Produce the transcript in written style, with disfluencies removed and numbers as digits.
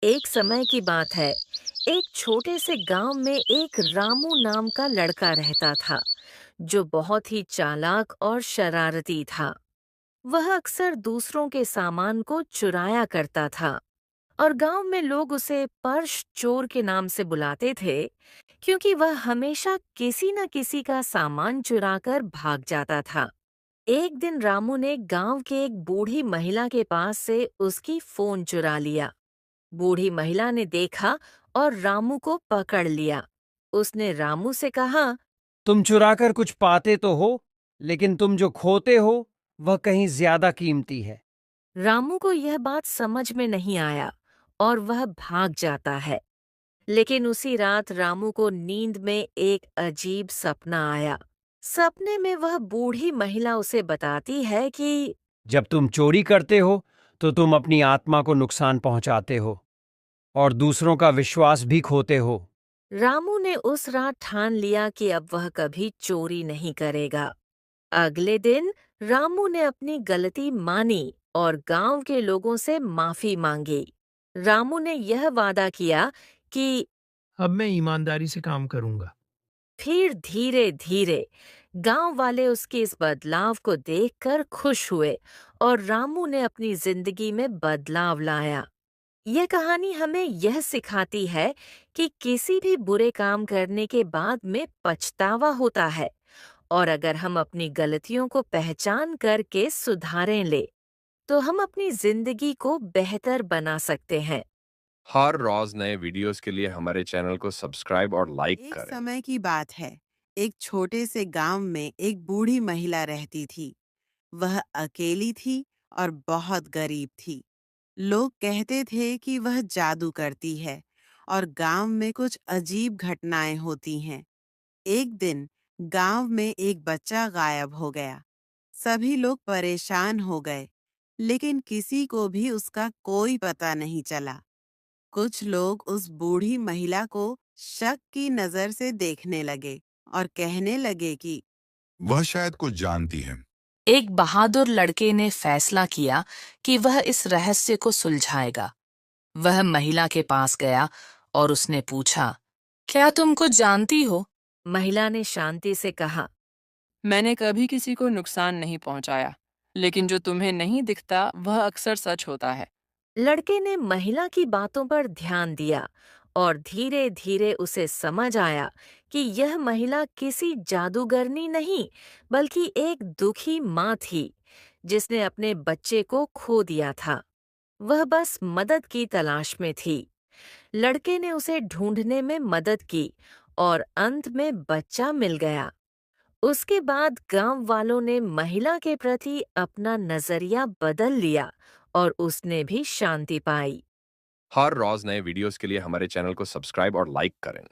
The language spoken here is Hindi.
एक समय की बात है। एक छोटे से गांव में एक रामू नाम का लड़का रहता था, जो बहुत ही चालाक और शरारती था। वह अक्सर दूसरों के सामान को चुराया करता था और गांव में लोग उसे पर्श चोर के नाम से बुलाते थे, क्योंकि वह हमेशा किसी न किसी का सामान चुराकर भाग जाता था। एक दिन रामू ने गांव के एक बूढ़ी महिला के पास से उसकी फोन चुरा लिया। बूढ़ी महिला ने देखा और रामू को पकड़ लिया। उसने रामू से कहा, तुम चुराकर कुछ पाते तो हो, लेकिन तुम जो खोते हो वह कहीं ज्यादा कीमती है। रामू को यह बात समझ में नहीं आया और वह भाग जाता है। लेकिन उसी रात रामू को नींद में एक अजीब सपना आया। सपने में वह बूढ़ी महिला उसे बताती है कि जब तुम चोरी करते हो तो तुम अपनी आत्मा को नुकसान पहुंचाते हो और दूसरों का विश्वास भी खोते हो। रामू ने उस रात ठान लिया कि अब वह कभी चोरी नहीं करेगा। अगले दिन रामू ने अपनी गलती मानी और गांव के लोगों से माफी मांगी। रामू ने यह वादा किया कि अब मैं ईमानदारी से काम करूंगा। फिर धीरे धीरे गांव वाले उसके इस बदलाव को देखकर खुश हुए और रामू ने अपनी जिंदगी में बदलाव लाया। यह कहानी हमें यह सिखाती है कि किसी भी बुरे काम करने के बाद में पछतावा होता है, और अगर हम अपनी गलतियों को पहचान करके सुधारें ले, तो हम अपनी जिंदगी को बेहतर बना सकते हैं। हर रोज नए वीडियोस के लिए हमारे चैनल को सब्सक्राइब और लाइक एक करें। समय की बात है। एक छोटे से गांव में एक बूढ़ी महिला रहती थी। वह अकेली थी और बहुत गरीब थी। लोग कहते थे कि वह जादू करती है और गांव में कुछ अजीब घटनाएं होती हैं। एक दिन गांव में एक बच्चा गायब हो गया। सभी लोग परेशान हो गए, लेकिन किसी को भी उसका कोई पता नहीं चला। कुछ लोग उस बूढ़ी महिला को शक की नजर से देखने लगे और कहने लगे कि वह शायद कुछ जानती है। एक बहादुर लड़के ने फैसला किया कि वह इस रहस्य को सुलझाएगा। वह महिला के पास गया और उसने पूछा, क्या तुम कुछ जानती हो? महिला ने शांति से कहा, मैंने कभी किसी को नुकसान नहीं पहुंचाया, लेकिन जो तुम्हें नहीं दिखता वह अक्सर सच होता है। लड़के ने महिला की बातों पर ध्यान दिया और धीरे धीरे उसे समझ आया कि यह महिला किसी जादूगरनी नहीं, बल्कि एक दुखी माँ थी, जिसने अपने बच्चे को खो दिया था। वह बस मदद की तलाश में थी। लड़के ने उसे ढूंढने में मदद की और अंत में बच्चा मिल गया। उसके बाद गांव वालों ने महिला के प्रति अपना नजरिया बदल लिया और उसने भी शांति पाई। हर रोज नए वीडियोस के लिए हमारे चैनल को सब्सक्राइब और लाइक करें।